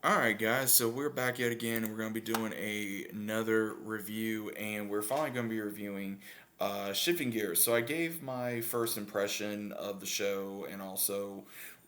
Alright, guys, so we're back yet again, and we're going to be doing another review, and we're finally going to be reviewing Shifting Gears. So, I gave my first impression of the show and also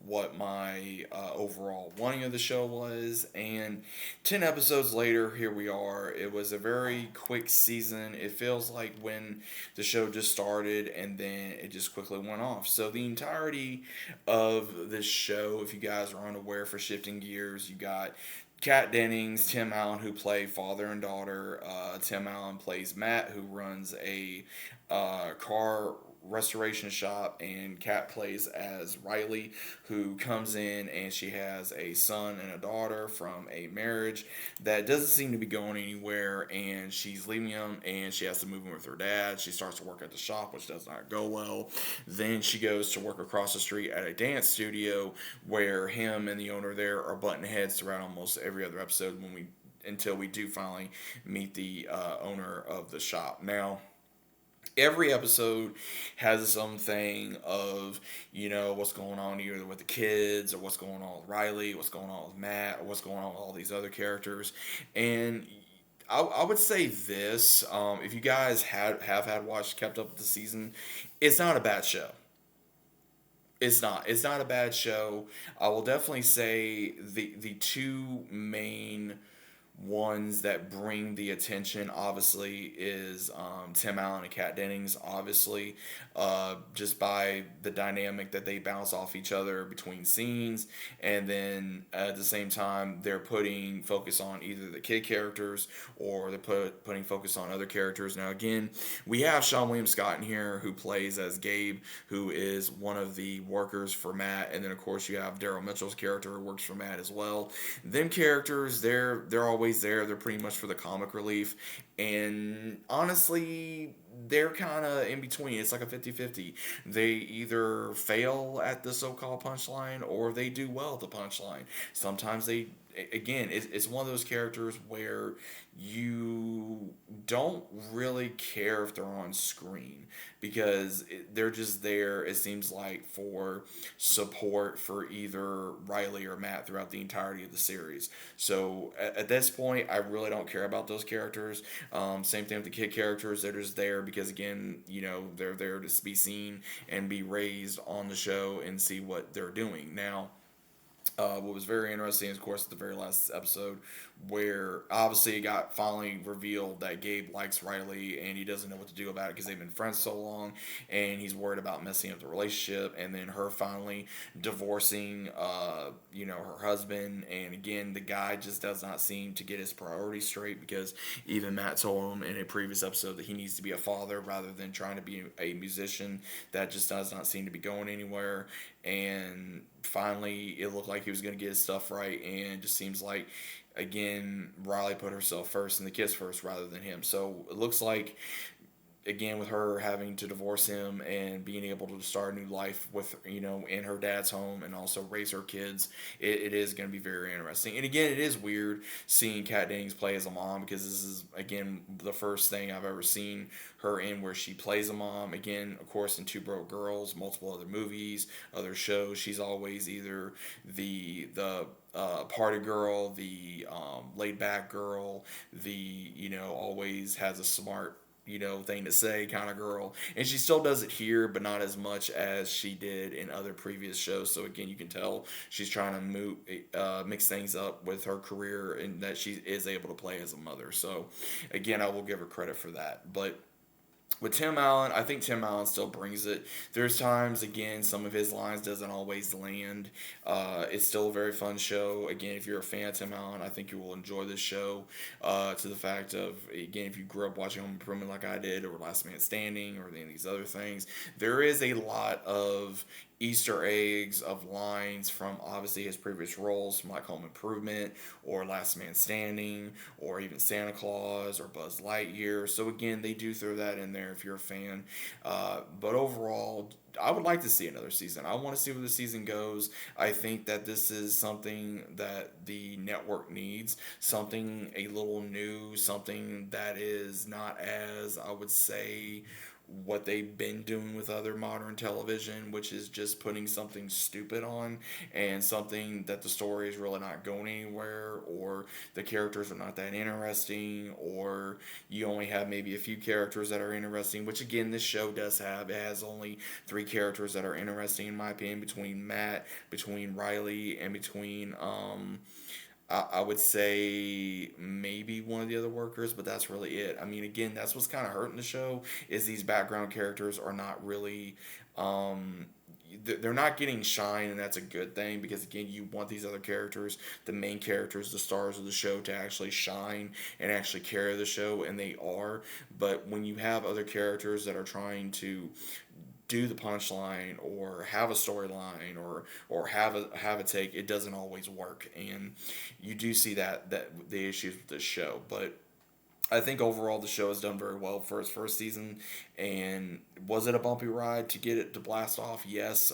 what my overall wanting of the show was. And 10 episodes later, here we are. It was a very quick season. It feels like when the show just started and then it just quickly went off. So, the entirety of this show, if you guys are unaware, for Shifting Gears, you got Kat Dennings, Tim Allen, who play father and daughter. Tim Allen plays Matt, who runs a car restoration shop, and Kat plays as Riley, who comes in and she has a son and a daughter from a marriage that doesn't seem to be going anywhere, and she's leaving him and she has to move in with her dad. She starts to work at the shop, which does not go well. Then she goes to work across the street at a dance studio where him and the owner there are butting heads throughout almost every other episode when we until we do finally meet the owner of the shop. Now, every episode has something of, what's going on either with the kids or what's going on with Riley, what's going on with Matt, or what's going on with all these other characters. And I would say this: if you guys have had watched, kept up with the season, it's not a bad show. It's not. It's not a bad show. I will definitely say the two main ones that bring the attention obviously is Tim Allen and Kat Dennings, obviously, just by the dynamic that they bounce off each other between scenes, and then at the same time they're putting focus on either the kid characters or they're putting focus on other characters. Now again, we have Sean William Scott in here who plays as Gabe, who is one of the workers for Matt, and then of course you have Daryl Mitchell's character who works for Matt as well. Them characters, they're always there. They're pretty much for the comic relief, and honestly, they're kind of in between. It's like a 50-50. They either fail at the so-called punchline or they do well at the punchline. Sometimes they, again, it's one of those characters where you don't really care if they're on screen because they're just there, it seems like, for support for either Riley or Matt throughout the entirety of the series. So at this point, I really don't care about those characters. Same thing with the kid characters. They're just there because, again, they're there to be seen and be raised on the show and see what they're doing. Now, what was very interesting is, of course, the very last episode, where obviously it got finally revealed that Gabe likes Riley and he doesn't know what to do about it because they've been friends so long, and he's worried about messing up the relationship, and then her finally divorcing, her husband, and again, the guy just does not seem to get his priorities straight because even Matt told him in a previous episode that he needs to be a father rather than trying to be a musician. That just does not seem to be going anywhere, and finally it looked like he was going to get his stuff right, and it just seems like, again, Riley put herself first and the kids first rather than him. So it looks like, again, with her having to divorce him and being able to start a new life with, in her dad's home and also raise her kids, it is going to be very interesting. And again, it is weird seeing Kat Dennings play as a mom because this is, again, the first thing I've ever seen her in where she plays a mom. Again, of course, in Two Broke Girls, multiple other movies, other shows, she's always either the party girl, the laid back girl, the, always has a smart, thing to say kind of girl. And she still does it here, but not as much as she did in other previous shows. So again, you can tell she's trying to mix things up with her career and that she is able to play as a mother. So again, I will give her credit for that. But with Tim Allen, I think Tim Allen still brings it. There's times, again, some of his lines doesn't always land. It's still a very fun show. Again, if you're a fan of Tim Allen, I think you will enjoy this show. To the fact of, again, if you grew up watching Home Improvement like I did, or Last Man Standing, or any of these other things, there is a lot of Easter eggs of lines from obviously his previous roles, from like Home Improvement or Last Man Standing or even Santa Claus or Buzz Lightyear. So again, they do throw that in there if you're a fan. But overall, I would like to see another season. I want to see where the season goes. I think that this is something that the network needs, something a little new, something that is not as, I would say, what they've been doing with other modern television, which is just putting something stupid on and something that the story is really not going anywhere, or the characters are not that interesting, or you only have maybe a few characters that are interesting, which again, this show does have. It has only three characters that are interesting, in my opinion, between Matt, between Riley, and between I would say maybe one of the other workers, but that's really it. I mean, again, that's what's kind of hurting the show is these background characters are not really. Um, they're not getting shine, and that's a good thing because again, you want these other characters, the main characters, the stars of the show, to actually shine and actually carry the show, and they are. But when you have other characters that are trying to do the punchline or have a storyline or have a take, it doesn't always work, and you do see that the issues with this show. But I think overall the show has done very well for its first season. And was it a bumpy ride to get it to blast off? Yes.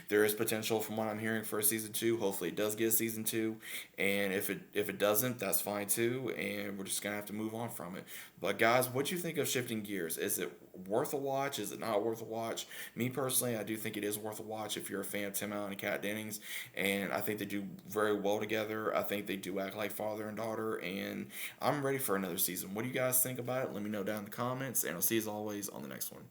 There is potential from what I'm hearing for a season two. Hopefully it does get a season two. And if it doesn't, that's fine too. And we're just gonna have to move on from it. But guys, what do you think of Shifting Gears? Is it worth a watch? Is it not worth a watch? Me personally, I do think it is worth a watch if you're a fan of Tim Allen and Kat Dennings, and I think they do very well together. I think they do act like father and daughter, and I'm ready for another season. What do you guys think about it? Let me know down in the comments, and I'll see you as always on the next one.